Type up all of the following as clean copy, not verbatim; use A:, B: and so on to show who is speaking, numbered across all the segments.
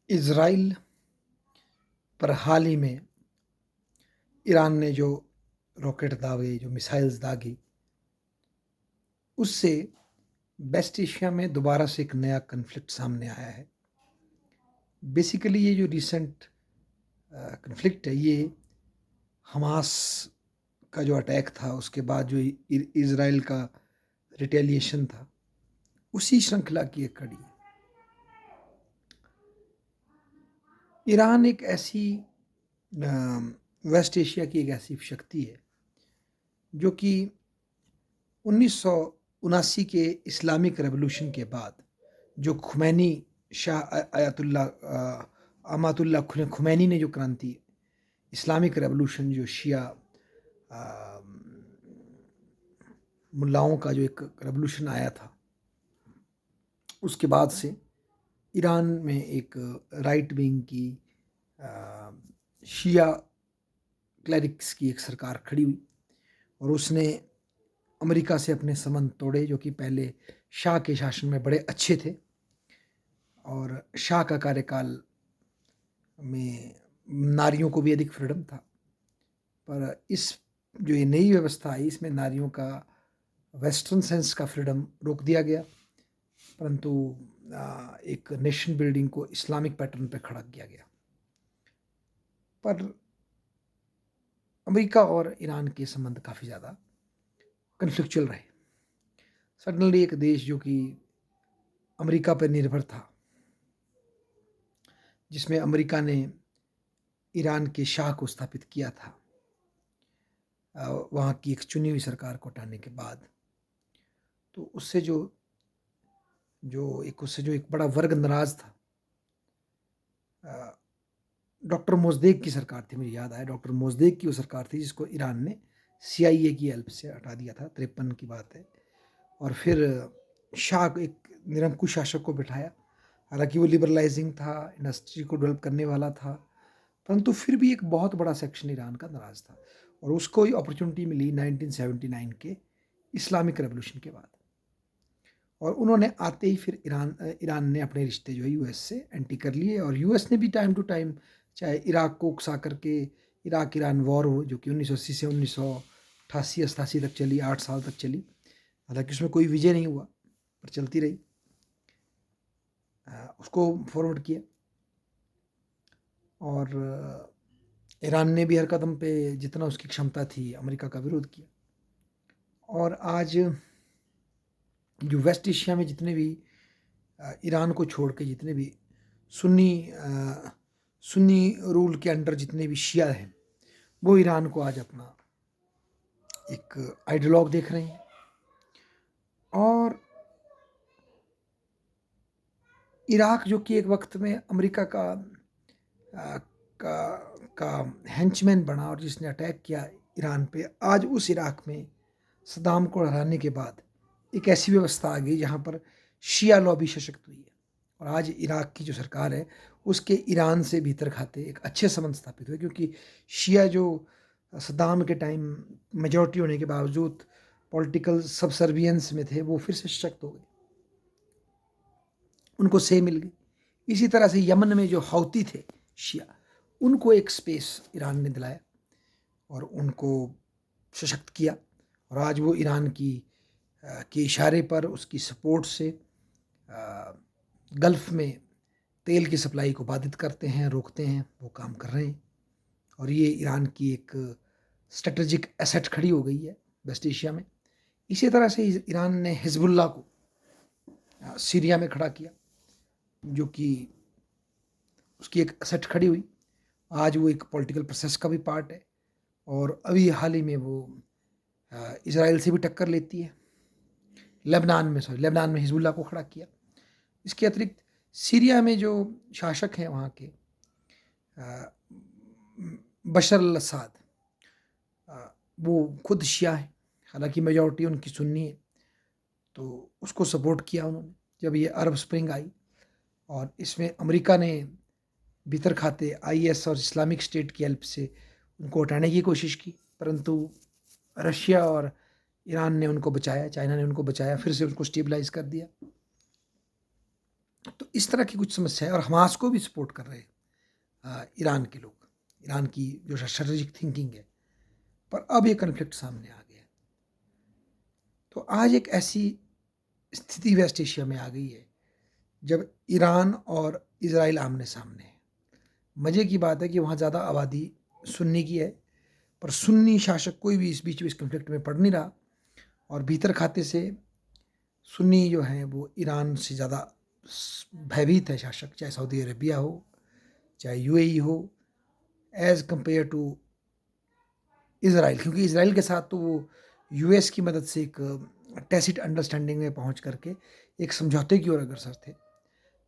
A: Israel पर हाल ही में Iran ने जो रॉकेट दागे, जो मिसाइल्स दागी, उससे वेस्ट एशिया में दोबारा से एक नया कॉन्फ्लिक्ट सामने आया है। बेसिकली ये जो रिसेंट कॉन्फ्लिक्ट है, ये हमास का जो अटैक था, उसके बाद जो इज़राइल का रिटेलिएशन था, उसी श्रृंखला की एक कड़ी है। ईरान एक ऐसी वेस्ट एशिया की एक ऐसी शक्ति है जो कि 1979 के इस्लामिक रेवोल्यूशन के बाद जो खुमैनी शाह आयतुल्ला अमातुल्ला खुमैनी ने जो क्रांति इस्लामिक रेवोल्यूशन जो शिया मुल्लाओं का जो एक रेवोल्यूशन आया था, उसके बाद से ईरान में एक राइट विंग की शिया क्लरिक्स की एक सरकार खड़ी हुई और उसने अमेरिका से अपने संबंध तोड़े, जो कि पहले शाह के शासन में बड़े अच्छे थे। और शाह का कार्यकाल में नारियों को भी अधिक फ्रीडम था, पर इस जो ये नई व्यवस्था आई, इसमें नारियों का वेस्टर्न सेंस का फ्रीडम रोक दिया गया, परंतु एक नेशन बिल्डिंग को इस्लामिक पैटर्न पे खड़ा किया गया। पर अमेरिका और ईरान के संबंध काफ़ी ज़्यादा कन्फ्लिक्चुअल रहे। सडनली एक देश जो कि अमेरिका पर निर्भर था, जिसमें अमेरिका ने ईरान के शाह को स्थापित किया था, वहाँ की एक चुनी हुई सरकार को हटाने के बाद, तो उससे जो एक बड़ा वर्ग नाराज था। डॉक्टर मोज़देक की सरकार थी, मुझे याद आया, डॉक्टर मोज़देक की वो सरकार थी जिसको ईरान ने CIA की हेल्प से हटा दिया था, 53 की बात है। और फिर शाह को, एक निरंकुश शासक को बिठाया। हालांकि वो लिबरलाइजिंग था, इंडस्ट्री को डेवलप करने वाला था, परंतु फिर भी एक बहुत बड़ा सेक्शन ईरान का नाराज था और उसको ही अपॉर्चुनिटी मिली 1979 के इस्लामिक रेवोल्यूशन के बाद। और उन्होंने आते ही फिर ईरान ने अपने रिश्ते जो है US से एंटी कर लिए, और US ने भी टाइम टू टाइम, चाहे इराक को उकसा करके इराक ईरान वॉर हो, जो कि 1980 से 1988 तक चली, 8 साल तक चली। हालांकि उसमें कोई विजय नहीं हुआ, पर चलती रही, उसको फॉरवर्ड किया। और ईरान ने भी हर कदम पे जितना उसकी क्षमता थी अमेरिका का विरोध किया। और आज जो वेस्ट एशिया में जितने भी ईरान को छोड़ के जितने भी सुन्नी रूल के अंडर जितने भी शिया हैं, वो ईरान को आज अपना एक आइडियोलॉग देख रहे हैं। और इराक, जो कि एक वक्त में अमेरिका का हेंचमैन बना और जिसने अटैक किया ईरान पे, आज उस इराक में सद्दाम को हराने के बाद एक ऐसी व्यवस्था आ गई जहाँ पर शिया लॉबी सशक्त हुई है। और आज इराक की जो सरकार है, उसके ईरान से भीतर खाते एक अच्छे संबंध स्थापित हुए, क्योंकि शिया जो सद्दाम के टाइम मेजॉरिटी होने के बावजूद पॉलिटिकल सबसर्वियंस में थे, वो फिर से सशक्त हो गए, उनको से मिल गई। इसी तरह से यमन में जो हौती थे शिया, उनको एक स्पेस ईरान ने दिलाया और उनको सशक्त किया। और आज वो ईरान के इशारे पर, उसकी सपोर्ट से गल्फ़ में तेल की सप्लाई को बाधित करते हैं, रोकते हैं, वो काम कर रहे हैं। और ये ईरान की एक स्ट्रेटेजिक एसेट खड़ी हो गई है वेस्ट एशिया में। इसी तरह से ईरान ने हिजबुल्ला को सीरिया में खड़ा किया, जो कि उसकी एक एसेट खड़ी हुई। आज वो एक पॉलिटिकल प्रोसेस का भी पार्ट है, और अभी हाल ही में वो इजराइल से भी टक्कर लेती है। लेबनान में हिजबुल्ला को खड़ा किया। इसके अतिरिक्त सीरिया में जो शासक हैं वहाँ के, बशर अल अस्साद, वो खुद शिया है, हालांकि मेजॉरिटी उनकी सुन्नी है, तो उसको सपोर्ट किया उन्होंने जब ये अरब स्प्रिंग आई। और इसमें अमेरिका ने भीतर खाते IS और इस्लामिक स्टेट की हेल्प से उनको हटाने की कोशिश की, परंतु रशिया और ईरान ने उनको बचाया, चाइना ने उनको बचाया, फिर से उनको स्टेबलाइज कर दिया। तो इस तरह की कुछ समस्या है और हमास को भी सपोर्ट कर रहे हैं ईरान के लोग, ईरान की जो स्ट्रेटेजिक थिंकिंग है। पर अब ये कन्फ्लिक्ट सामने आ गया है। तो आज एक ऐसी स्थिति वेस्ट एशिया में आ गई है जब ईरान और इज़राइल आमने-सामने हैं। मज़े की बात है कि वहाँ ज़्यादा आबादी सुन्नी की है, पर सुन्नी शासक कोई भी इस बीच में इस कॉन्फ्लिक्ट में पड़ नहीं रहा और भीतर खाते से सुन्नी जो हैं वो ईरान से ज़्यादा भयभीत है शासक, चाहे सऊदी अरेबिया हो, चाहे यूएई हो, एज़ कंपेयर टू इज़राइल। क्योंकि इज़राइल के साथ तो वो यूएस की मदद से एक टैसिट अंडरस्टैंडिंग में पहुंच करके एक समझौते की ओर अग्रसर थे।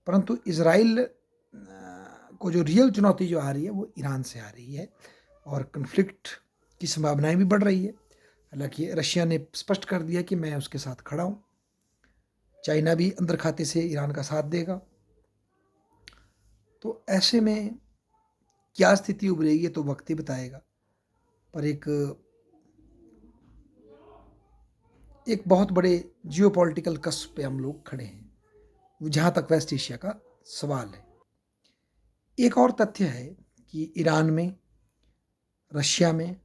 A: परंतु इज़राइल को जो रियल चुनौती जो आ रही है वो ईरान से आ रही है और कन्फ्लिक्ट की संभावनाएं भी बढ़ रही है। हालांकि रशिया ने स्पष्ट कर दिया कि मैं उसके साथ खड़ा हूँ। चाइना भी अंदर खाते से ईरान का साथ देगा। तो ऐसे में क्या स्थिति उभरेगी तो वक्त ही बताएगा। पर एक बहुत बड़े जियोपॉलिटिकल कस्प पे हम लोग खड़े हैं जहाँ तक वेस्ट एशिया का सवाल है। एक और तथ्य है कि ईरान में, रशिया में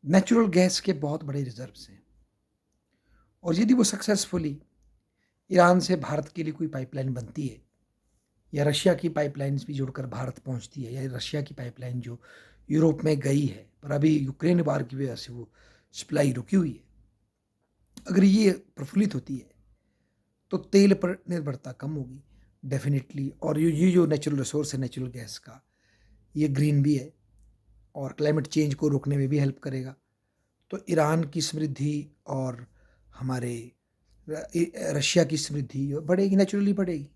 A: नेचुरल गैस के बहुत बड़े रिजर्व्स हैं और यदि वो सक्सेसफुली ईरान से भारत के लिए कोई पाइपलाइन बनती है या रशिया की पाइपलाइंस भी जुड़कर भारत पहुंचती है या रशिया की पाइपलाइन जो यूरोप में गई है पर अभी यूक्रेन वार की वजह से वो सप्लाई रुकी हुई है, अगर ये प्रफुल्लित होती है तो तेल पर निर्भरता कम होगी डेफिनेटली। और ये जो नेचुरल रिसोर्स है नेचुरल गैस का, ये ग्रीन भी है और क्लाइमेट चेंज को रोकने में भी हेल्प करेगा। तो ईरान की समृद्धि और हमारे रशिया की समृद्धि बढ़ेगी, नेचुरली बढ़ेगी।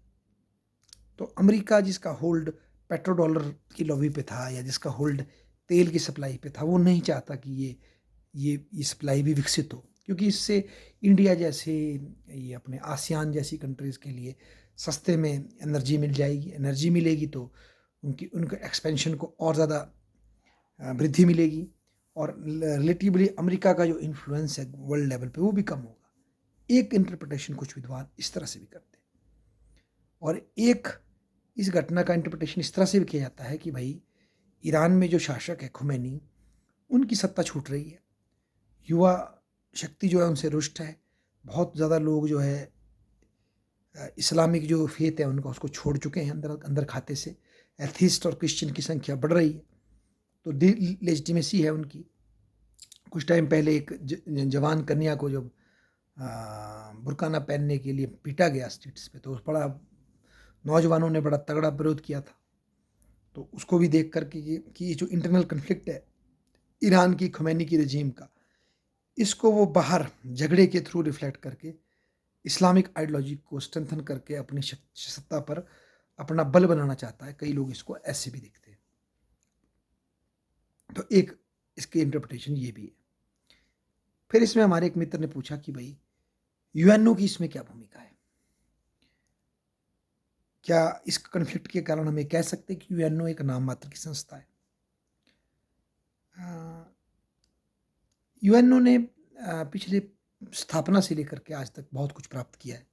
A: तो अमेरिका जिसका होल्ड पेट्रो डॉलर की लॉबी पे था या जिसका होल्ड तेल की सप्लाई पे था, वो नहीं चाहता कि ये सप्लाई भी विकसित हो, क्योंकि इससे इंडिया जैसे, ये अपने आसियान जैसी कंट्रीज़ के लिए सस्ते में एनर्जी मिल जाएगी। एनर्जी मिलेगी तो उनके एक्सपेंशन को और ज़्यादा वृद्धि मिलेगी और रिलेटिवली अमेरिका का जो इन्फ्लुएंस है वर्ल्ड लेवल पे वो भी कम होगा। एक इंटरप्रिटेशन कुछ विद्वान इस तरह से भी करते हैं और एक इस घटना का इंटरप्रिटेशन इस तरह से भी किया जाता है कि भाई ईरान में जो शासक है खुमैनी, उनकी सत्ता छूट रही है, युवा शक्ति जो है उनसे रुष्ट है, बहुत ज़्यादा लोग जो है इस्लामिक जो फेथ है उनका उसको छोड़ चुके हैं अंदर अंदर खाते से। एथिस्ट और क्रिश्चियन की संख्या बढ़ रही है, तो लेजिटिमेसी है उनकी। कुछ टाइम पहले एक जवान कन्या को जब बुर्का ना पहनने के लिए पीटा गया स्ट्रीट्स पे, तो बड़ा नौजवानों ने बड़ा तगड़ा विरोध किया था। तो उसको भी देख करके कि ये जो इंटरनल कन्फ्लिक्ट है ईरान की खुमैनी की रजीम का, इसको वो बाहर झगड़े के थ्रू रिफ्लेक्ट करके इस्लामिक आइडियोलॉजी को स्ट्रेंथन करके अपनी सत्ता पर अपना बल बनाना चाहता है। कई लोग इसको ऐसे भी देखते हैं। तो एक इसकी इंटरप्रिटेशन ये भी है। फिर इसमें हमारे एक मित्र ने पूछा कि भाई यूएनओ की इसमें क्या भूमिका है, क्या इस कन्फ्लिक्ट के कारण हम ये कह सकते हैं कि यूएनओ एक नाम मात्र की संस्था है। यूएनओ ने पिछले स्थापना से लेकर के आज तक बहुत कुछ प्राप्त किया है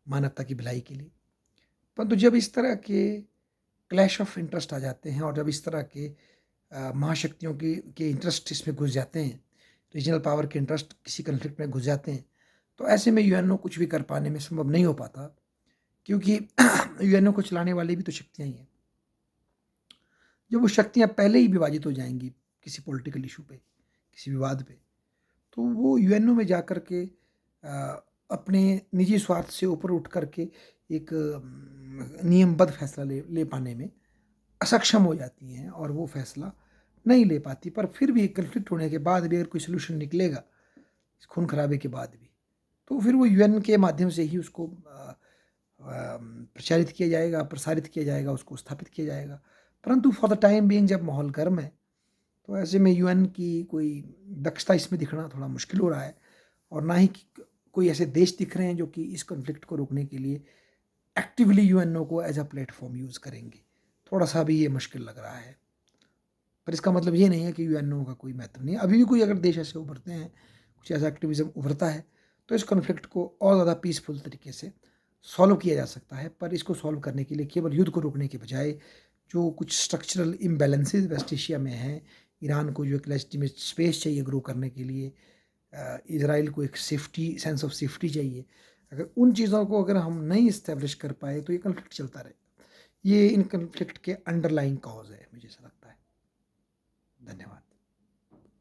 A: मानवता की भलाई के लिए, परंतु जब इस तरह के क्लैश ऑफ इंटरेस्ट आ जाते हैं और जब इस तरह के महाशक्तियों के इंटरेस्ट इसमें घुस जाते हैं, रीजनल पावर के इंटरेस्ट किसी कन्फ्लिक्ट में घुस जाते हैं, तो ऐसे में यूएनओ कुछ भी कर पाने में संभव नहीं हो पाता, क्योंकि यूएनओ को चलाने वाली भी तो शक्तियाँ ही हैं। जब वो शक्तियाँ पहले ही विभाजित हो जाएंगी किसी पॉलिटिकल इशू पे, किसी विवाद पे, तो वो यूएनओ में जा कर के अपने निजी स्वार्थ से ऊपर उठ करके एक नियमबद्ध फैसला ले पाने में असक्षम हो जाती हैं और वो फैसला नहीं ले पाती। पर फिर भी कन्फ्लिक्ट होने के बाद भी अगर कोई सोल्यूशन निकलेगा इस खून खराबे के बाद भी, तो फिर वो यूएन के माध्यम से ही उसको प्रचारित किया जाएगा, प्रसारित किया जाएगा, उसको स्थापित किया जाएगा। परंतु फॉर द टाइम बीइंग जब माहौल गर्म है, तो ऐसे में यूएन की कोई दक्षता इसमें दिखना थोड़ा मुश्किल हो रहा है और ना ही कोई ऐसे देश दिख रहे हैं जो कि इस कॉन्फ्लिक्ट को रोकने के लिए एक्टिवली यूएनओ को एज अ प्लेटफॉर्म यूज़ करेंगे। थोड़ा सा भी ये मुश्किल लग रहा है। पर इसका मतलब ये नहीं है कि यूएनओ का कोई महत्व नहीं है। अभी भी कोई अगर देश ऐसे उभरते हैं, कुछ ऐसा एक्टिविज्म उभरता है, तो इस कॉन्फ्लिक्ट को और ज़्यादा पीसफुल तरीके से सॉल्व किया जा सकता है, पर इसको सॉल्व करने के लिए केवल युद्ध को रोकने के बजाय जो कुछ स्ट्रक्चरल इम्बैलेंसेस वेस्ट एशिया में हैं, ईरान को जो एक लेजिटिमेट स्पेस चाहिए ग्रो करने के लिए, इज़राइल को एक सेफ्टी सेंस ऑफ सेफ्टी चाहिए। अगर उन चीज़ों को अगर हम नहीं इस्टेब्लिश कर पाए तो ये कॉन्फ्लिक्ट चलता रहेगा। ये इन कॉन्फ्लिक्ट के अंडरलाइंग कॉज़ है, मुझे ऐसा लगता है। धन्यवाद।